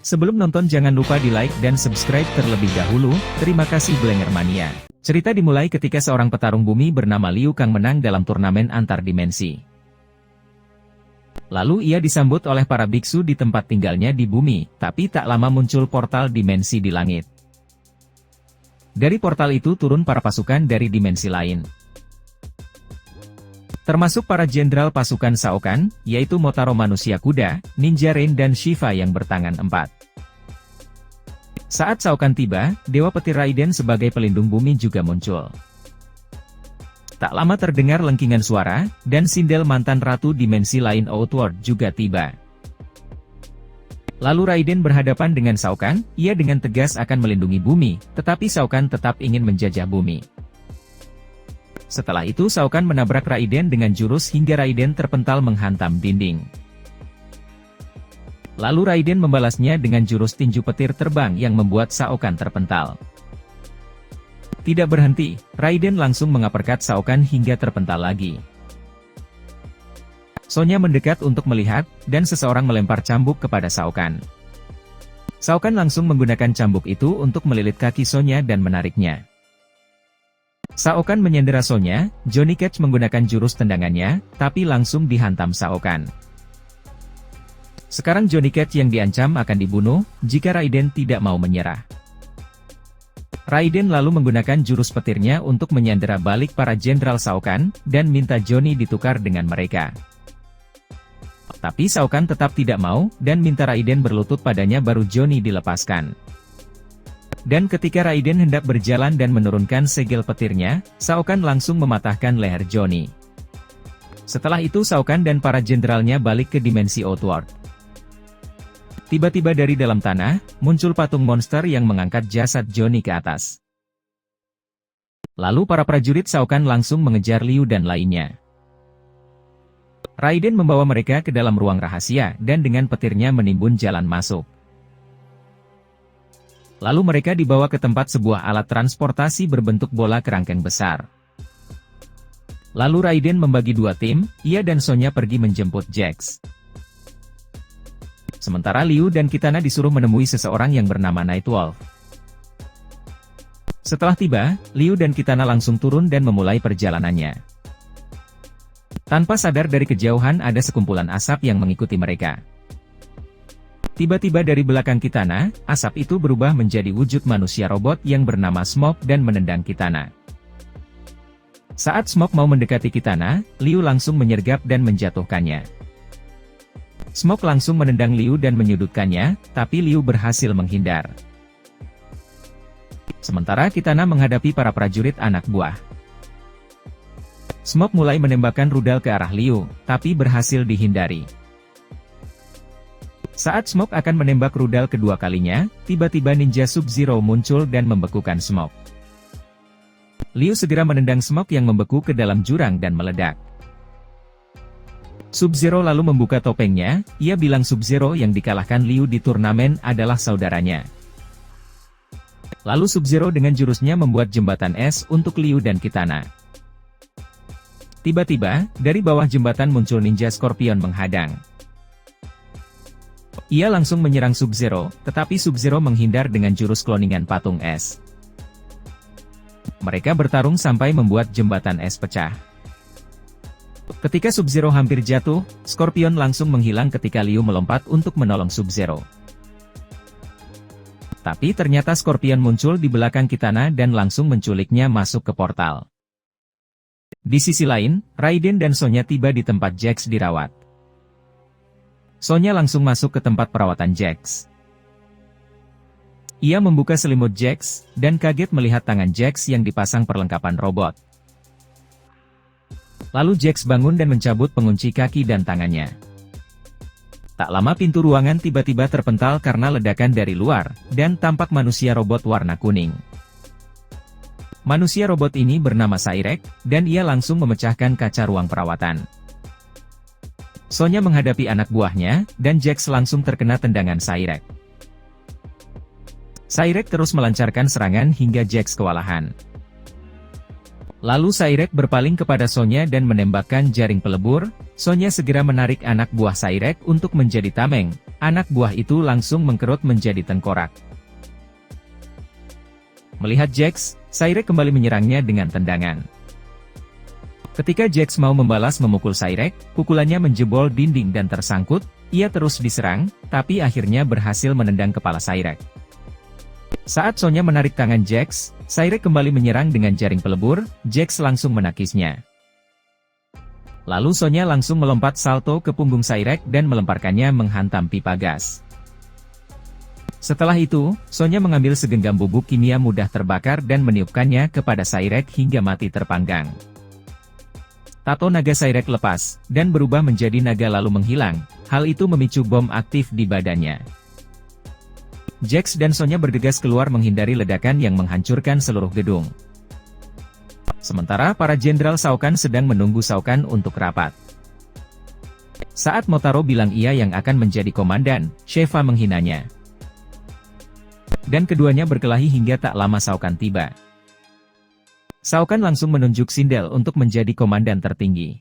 Sebelum nonton jangan lupa di like dan subscribe terlebih dahulu, terima kasih Blanger Mania. Cerita dimulai ketika seorang petarung bumi bernama Liu Kang menang dalam turnamen antar dimensi. Lalu ia disambut oleh para biksu di tempat tinggalnya di bumi, tapi tak lama muncul portal dimensi di langit. Dari portal itu turun para pasukan dari dimensi lain. Termasuk para jenderal pasukan Shao Kahn, yaitu Motaro manusia kuda, Ninja Rain dan Shiva yang bertangan 4. Saat Shao Kahn tiba, Dewa Petir Raiden sebagai pelindung bumi juga muncul. Tak lama terdengar lengkingan suara, dan Sindel mantan ratu dimensi lain Outward juga tiba. Lalu Raiden berhadapan dengan Shao Kahn, ia dengan tegas akan melindungi bumi, tetapi Shao Kahn tetap ingin menjajah bumi. Setelah itu Shao Kahn menabrak Raiden dengan jurus hingga Raiden terpental menghantam dinding. Lalu Raiden membalasnya dengan jurus tinju petir terbang yang membuat Shao Kahn terpental. Tidak berhenti, Raiden langsung mengaperkat Shao Kahn hingga terpental lagi. Sonya mendekat untuk melihat, dan seseorang melempar cambuk kepada Shao Kahn. Shao Kahn langsung menggunakan cambuk itu untuk melilit kaki Sonya dan menariknya. Shao Kahn menyandera Sonya, Johnny Cage menggunakan jurus tendangannya, tapi langsung dihantam Shao Kahn. Sekarang Johnny Cage yang diancam akan dibunuh, jika Raiden tidak mau menyerah. Raiden lalu menggunakan jurus petirnya untuk menyandera balik para jenderal Shao Kahn, dan minta Johnny ditukar dengan mereka. Tapi Shao Kahn tetap tidak mau, dan minta Raiden berlutut padanya baru Johnny dilepaskan. Dan ketika Raiden hendak berjalan dan menurunkan segel petirnya, Shao Kahn langsung mematahkan leher Johnny. Setelah itu Shao Kahn dan para jenderalnya balik ke dimensi Outward. Tiba-tiba dari dalam tanah, muncul patung monster yang mengangkat jasad Johnny ke atas. Lalu para prajurit Shao Kahn langsung mengejar Liu dan lainnya. Raiden membawa mereka ke dalam ruang rahasia dan dengan petirnya menimbun jalan masuk. Lalu mereka dibawa ke tempat sebuah alat transportasi berbentuk bola kerangkeng besar. Lalu Raiden membagi dua tim, ia dan Sonya pergi menjemput Jax. Sementara Liu dan Kitana disuruh menemui seseorang yang bernama Nightwolf. Setelah tiba, Liu dan Kitana langsung turun dan memulai perjalanannya. Tanpa sadar dari kejauhan ada sekumpulan asap yang mengikuti mereka. Tiba-tiba dari belakang Kitana, asap itu berubah menjadi wujud manusia robot yang bernama Smoke dan menendang Kitana. Saat Smoke mau mendekati Kitana, Liu langsung menyergap dan menjatuhkannya. Smoke langsung menendang Liu dan menyudutkannya, tapi Liu berhasil menghindar. Sementara Kitana menghadapi para prajurit anak buah. Smoke mulai menembakkan rudal ke arah Liu, tapi berhasil dihindari. Saat Smoke akan menembak rudal kedua kalinya, tiba-tiba Ninja Sub-Zero muncul dan membekukan Smoke. Liu segera menendang Smoke yang membeku ke dalam jurang dan meledak. Sub-Zero lalu membuka topengnya, ia bilang Sub-Zero yang dikalahkan Liu di turnamen adalah saudaranya. Lalu Sub-Zero dengan jurusnya membuat jembatan es untuk Liu dan Kitana. Tiba-tiba, dari bawah jembatan muncul Ninja Scorpion menghadang. Ia langsung menyerang Sub-Zero, tetapi Sub-Zero menghindar dengan jurus kloningan patung es. Mereka bertarung sampai membuat jembatan es pecah. Ketika Sub-Zero hampir jatuh, Scorpion langsung menghilang ketika Liu melompat untuk menolong Sub-Zero. Tapi ternyata Scorpion muncul di belakang Kitana dan langsung menculiknya masuk ke portal. Di sisi lain, Raiden dan Sonya tiba di tempat Jax dirawat. Sonya langsung masuk ke tempat perawatan Jax. Ia membuka selimut Jax, dan kaget melihat tangan Jax yang dipasang perlengkapan robot. Lalu Jax bangun dan mencabut pengunci kaki dan tangannya. Tak lama pintu ruangan tiba-tiba terpental karena ledakan dari luar, dan tampak manusia robot warna kuning. Manusia robot ini bernama Sairek, dan ia langsung memecahkan kaca ruang perawatan. Sonya menghadapi anak buahnya, dan Jax langsung terkena tendangan Sairek. Sairek terus melancarkan serangan hingga Jax kewalahan. Lalu Sairek berpaling kepada Sonya dan menembakkan jaring pelebur. Sonya segera menarik anak buah Sairek untuk menjadi tameng. Anak buah itu langsung mengkerut menjadi tengkorak. Melihat Jax, Sairek kembali menyerangnya dengan tendangan. Ketika Jax mau membalas memukul Sairek, pukulannya menjebol dinding dan tersangkut. Ia terus diserang, tapi akhirnya berhasil menendang kepala Sairek. Saat Sonya menarik tangan Jax, Sairek kembali menyerang dengan jaring pelebur. Jax langsung menakisnya. Lalu Sonya langsung melompat salto ke punggung Sairek dan melemparkannya menghantam pipa gas. Setelah itu, Sonya mengambil segenggam bubuk kimia mudah terbakar dan meniupkannya kepada Sairek hingga mati terpanggang. Tato naga Sairek lepas, dan berubah menjadi naga lalu menghilang. Hal itu memicu bom aktif di badannya. Jax dan Sonya bergegas keluar menghindari ledakan yang menghancurkan seluruh gedung. Sementara para jenderal Shao Kahn sedang menunggu Shao Kahn untuk rapat. Saat Motaro bilang ia yang akan menjadi komandan, Sheva menghinanya. Dan keduanya berkelahi hingga tak lama Shao Kahn tiba. Shao Kahn langsung menunjuk Sindel untuk menjadi komandan tertinggi.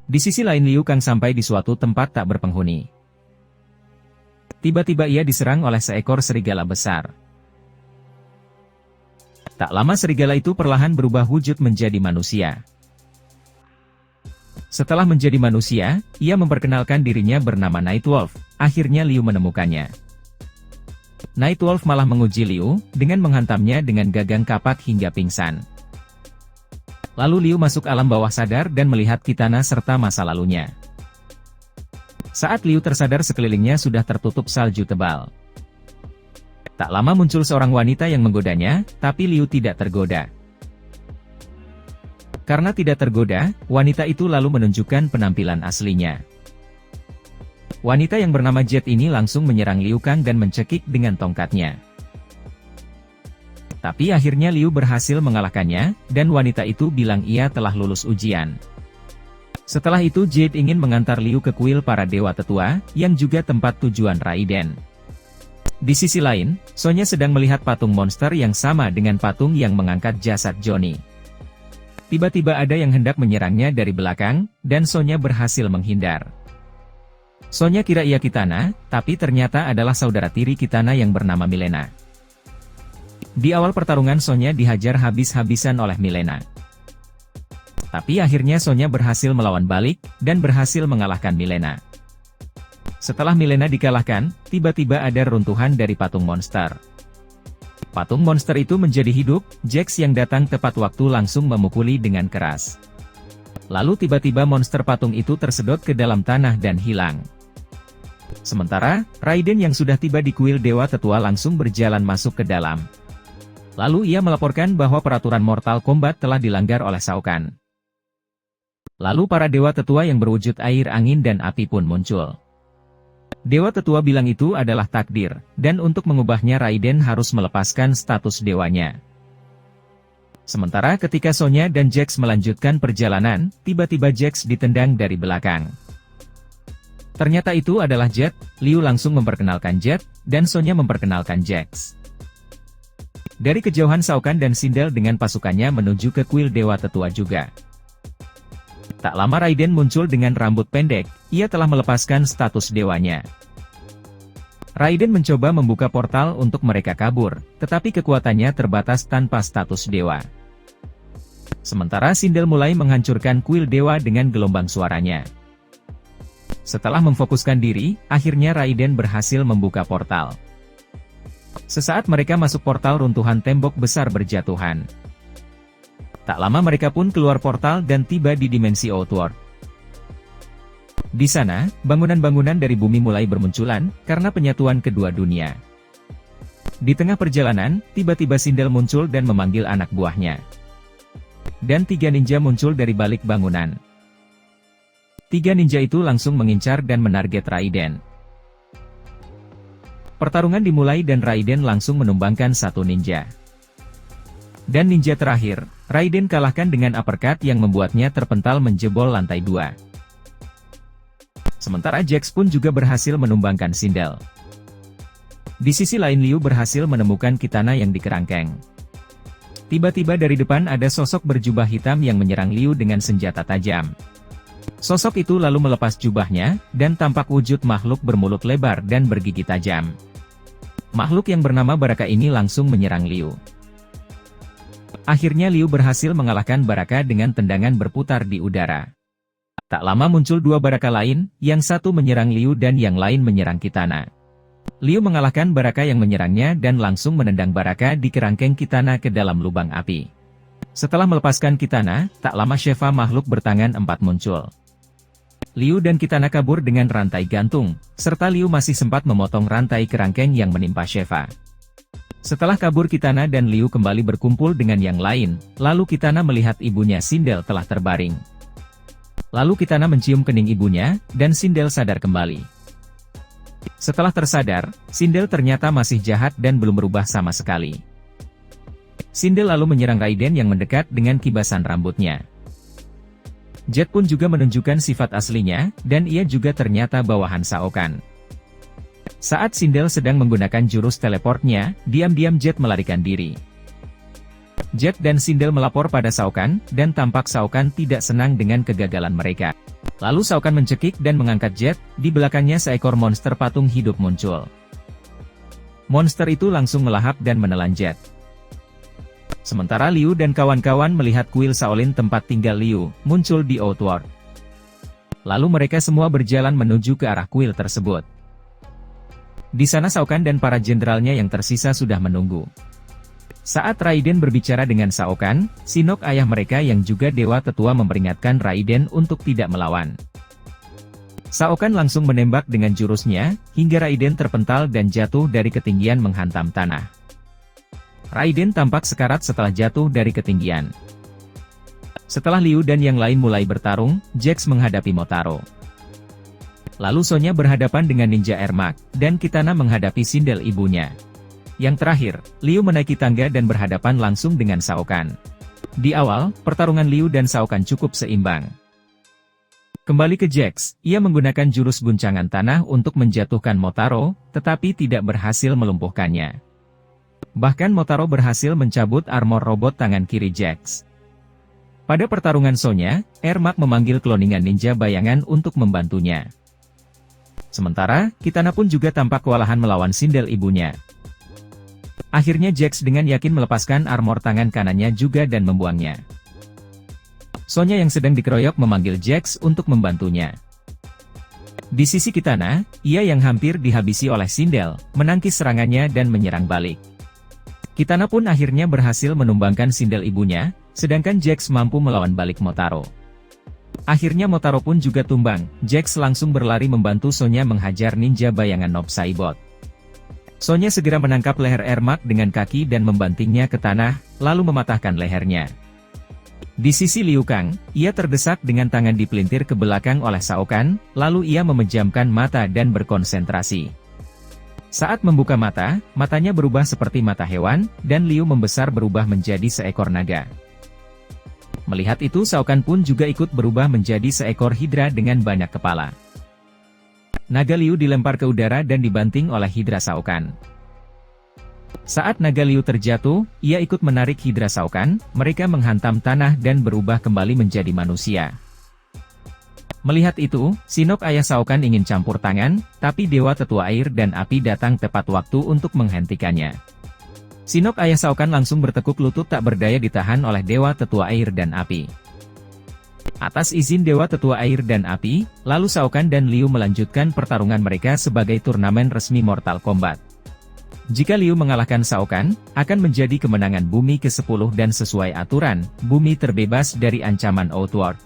Di sisi lain Liu Kang sampai di suatu tempat tak berpenghuni. Tiba-tiba ia diserang oleh seekor serigala besar. Tak lama serigala itu perlahan berubah wujud menjadi manusia. Setelah menjadi manusia, ia memperkenalkan dirinya bernama Nightwolf. Akhirnya Liu menemukannya. Nightwolf malah menguji Liu, dengan menghantamnya dengan gagang kapak hingga pingsan. Lalu Liu masuk alam bawah sadar dan melihat Kitana serta masa lalunya. Saat Liu tersadar sekelilingnya sudah tertutup salju tebal. Tak lama muncul seorang wanita yang menggodanya, tapi Liu tidak tergoda. Karena tidak tergoda, wanita itu lalu menunjukkan penampilan aslinya. Wanita yang bernama Jet ini langsung menyerang Liu Kang dan mencekik dengan tongkatnya. Tapi akhirnya Liu berhasil mengalahkannya, dan wanita itu bilang ia telah lulus ujian. Setelah itu Jet ingin mengantar Liu ke kuil para dewa tetua, yang juga tempat tujuan Raiden. Di sisi lain, Sonya sedang melihat patung monster yang sama dengan patung yang mengangkat jasad Johnny. Tiba-tiba ada yang hendak menyerangnya dari belakang, dan Sonya berhasil menghindar. Sonya kira ia Kitana, tapi ternyata adalah saudara tiri Kitana yang bernama Milena. Di awal pertarungan Sonya dihajar habis-habisan oleh Milena. Tapi akhirnya Sonya berhasil melawan balik, dan berhasil mengalahkan Milena. Setelah Milena dikalahkan, tiba-tiba ada runtuhan dari patung monster. Patung monster itu menjadi hidup. Jax yang datang tepat waktu langsung memukuli dengan keras. Lalu tiba-tiba monster patung itu tersedot ke dalam tanah dan hilang. Sementara, Raiden yang sudah tiba di kuil Dewa Tetua langsung berjalan masuk ke dalam. Lalu ia melaporkan bahwa peraturan Mortal Kombat telah dilanggar oleh Shao Kahn. Lalu para Dewa Tetua yang berwujud air, angin dan api pun muncul. Dewa Tetua bilang itu adalah takdir, dan untuk mengubahnya Raiden harus melepaskan status dewanya. Sementara ketika Sonya dan Jax melanjutkan perjalanan, tiba-tiba Jax ditendang dari belakang. Ternyata itu adalah Jet. Liu langsung memperkenalkan Jet, dan Sonya memperkenalkan Jax. Dari kejauhan Shao Kahn dan Sindel dengan pasukannya menuju ke kuil Dewa Tetua juga. Tak lama Raiden muncul dengan rambut pendek, ia telah melepaskan status dewanya. Raiden mencoba membuka portal untuk mereka kabur, tetapi kekuatannya terbatas tanpa status dewa. Sementara Sindel mulai menghancurkan kuil dewa dengan gelombang suaranya. Setelah memfokuskan diri, akhirnya Raiden berhasil membuka portal. Sesaat mereka masuk portal, runtuhan tembok besar berjatuhan. Tak lama mereka pun keluar portal dan tiba di dimensi Outworld. Di sana, bangunan-bangunan dari bumi mulai bermunculan, karena penyatuan kedua dunia. Di tengah perjalanan, tiba-tiba Sindel muncul dan memanggil anak buahnya. Dan 3 ninja muncul dari balik bangunan. 3 ninja itu langsung mengincar dan menarget Raiden. Pertarungan dimulai dan Raiden langsung menumbangkan 1 ninja. Dan ninja terakhir, Raiden kalahkan dengan uppercut yang membuatnya terpental menjebol lantai 2. Sementara Jax pun juga berhasil menumbangkan Sindel. Di sisi lain Liu berhasil menemukan Kitana yang dikerangkeng. Tiba-tiba dari depan ada sosok berjubah hitam yang menyerang Liu dengan senjata tajam. Sosok itu lalu melepas jubahnya, dan tampak wujud makhluk bermulut lebar dan bergigi tajam. Makhluk yang bernama Baraka ini langsung menyerang Liu. Akhirnya Liu berhasil mengalahkan Baraka dengan tendangan berputar di udara. Tak lama muncul dua Baraka lain, yang satu menyerang Liu dan yang lain menyerang Kitana. Liu mengalahkan Baraka yang menyerangnya dan langsung menendang Baraka di kerangkeng Kitana ke dalam lubang api. Setelah melepaskan Kitana, tak lama Sheva makhluk bertangan empat muncul. Liu dan Kitana kabur dengan rantai gantung, serta Liu masih sempat memotong rantai kerangkeng yang menimpa Sheva. Setelah kabur Kitana dan Liu kembali berkumpul dengan yang lain, lalu Kitana melihat ibunya Sindel telah terbaring. Lalu Kitana mencium kening ibunya, dan Sindel sadar kembali. Setelah tersadar, Sindel ternyata masih jahat dan belum berubah sama sekali. Sindel lalu menyerang Raiden yang mendekat dengan kibasan rambutnya. Jet pun juga menunjukkan sifat aslinya, dan ia juga ternyata bawahan Shao Kahn. Saat Sindel sedang menggunakan jurus teleportnya, diam-diam Jet melarikan diri. Jet dan Sindel melapor pada Shao Kahn, dan tampak Shao Kahn tidak senang dengan kegagalan mereka. Lalu Shao Kahn mencekik dan mengangkat Jet, di belakangnya seekor monster patung hidup muncul. Monster itu langsung melahap dan menelan Jet. Sementara Liu dan kawan-kawan melihat kuil Shaolin tempat tinggal Liu, muncul di Outworld. Lalu mereka semua berjalan menuju ke arah kuil tersebut. Di sana Shao Kahn dan para jenderalnya yang tersisa sudah menunggu. Saat Raiden berbicara dengan Shao Kahn, Shinnok ayah mereka yang juga dewa tetua memperingatkan Raiden untuk tidak melawan. Shao Kahn langsung menembak dengan jurusnya, hingga Raiden terpental dan jatuh dari ketinggian menghantam tanah. Raiden tampak sekarat setelah jatuh dari ketinggian. Setelah Liu dan yang lain mulai bertarung, Jax menghadapi Motaro. Lalu Sonya berhadapan dengan Ninja Ermac, dan Kitana menghadapi Sindel ibunya. Yang terakhir, Liu menaiki tangga dan berhadapan langsung dengan Shao Kahn. Di awal, pertarungan Liu dan Shao Kahn cukup seimbang. Kembali ke Jax, ia menggunakan jurus guncangan tanah untuk menjatuhkan Motaro, tetapi tidak berhasil melumpuhkannya. Bahkan Motaro berhasil mencabut armor robot tangan kiri Jax. Pada pertarungan Sonya, Ermac memanggil kloningan ninja bayangan untuk membantunya. Sementara, Kitana pun juga tampak kewalahan melawan Sindel ibunya. Akhirnya Jax dengan yakin melepaskan armor tangan kanannya juga dan membuangnya. Sonya yang sedang dikeroyok memanggil Jax untuk membantunya. Di sisi Kitana, ia yang hampir dihabisi oleh Sindel, menangkis serangannya dan menyerang balik. Kitana pun akhirnya berhasil menumbangkan Sindel ibunya, sedangkan Jax mampu melawan balik Motaro. Akhirnya Motaro pun juga tumbang, Jax langsung berlari membantu Sonya menghajar ninja bayangan Nob Saibot. Sonya segera menangkap leher Ermac dengan kaki dan membantingnya ke tanah, lalu mematahkan lehernya. Di sisi Liu Kang, ia terdesak dengan tangan dipelintir ke belakang oleh Shao Kahn, lalu ia memejamkan mata dan berkonsentrasi. Saat membuka mata, matanya berubah seperti mata hewan, dan Liu membesar berubah menjadi seekor naga. Melihat itu Shao Kahn pun juga ikut berubah menjadi seekor hidra dengan banyak kepala. Naga Liu dilempar ke udara dan dibanting oleh hidra Shao Kahn. Saat naga Liu terjatuh, ia ikut menarik hidra Shao Kahn, mereka menghantam tanah dan berubah kembali menjadi manusia. Melihat itu, Shinnok ayah Shao Kahn ingin campur tangan, tapi Dewa Tetua Air dan Api datang tepat waktu untuk menghentikannya. Shinnok ayah Shao Kahn langsung bertekuk lutut tak berdaya ditahan oleh Dewa Tetua Air dan Api. Atas izin Dewa Tetua Air dan Api, lalu Shao Kahn dan Liu melanjutkan pertarungan mereka sebagai turnamen resmi Mortal Kombat. Jika Liu mengalahkan Shao Kahn, akan menjadi kemenangan bumi ke-10 dan sesuai aturan, bumi terbebas dari ancaman Outworld.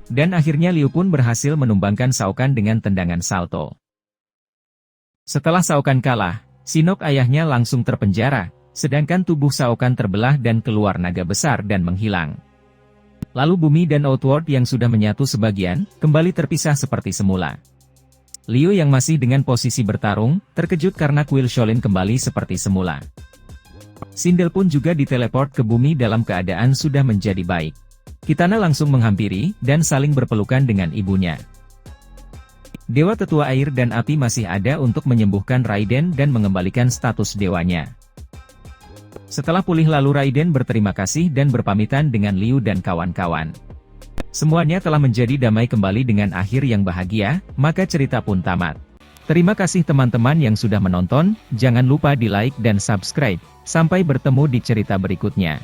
Dan akhirnya Liu pun berhasil menumbangkan Shao Kahn dengan tendangan salto. Setelah Shao Kahn kalah, Shinnok ayahnya langsung terpenjara, sedangkan tubuh Shao Kahn terbelah dan keluar naga besar dan menghilang. Lalu bumi dan Outworld yang sudah menyatu sebagian, kembali terpisah seperti semula. Liu yang masih dengan posisi bertarung, terkejut karena kuil Shaolin kembali seperti semula. Sindel pun juga diteleport ke bumi dalam keadaan sudah menjadi baik. Kitana langsung menghampiri, dan saling berpelukan dengan ibunya. Dewa Tetua Air dan Api masih ada untuk menyembuhkan Raiden dan mengembalikan status dewanya. Setelah pulih lalu Raiden berterima kasih dan berpamitan dengan Liu dan kawan-kawan. Semuanya telah menjadi damai kembali dengan akhir yang bahagia, maka cerita pun tamat. Terima kasih teman-teman yang sudah menonton, jangan lupa di like dan subscribe. Sampai bertemu di cerita berikutnya.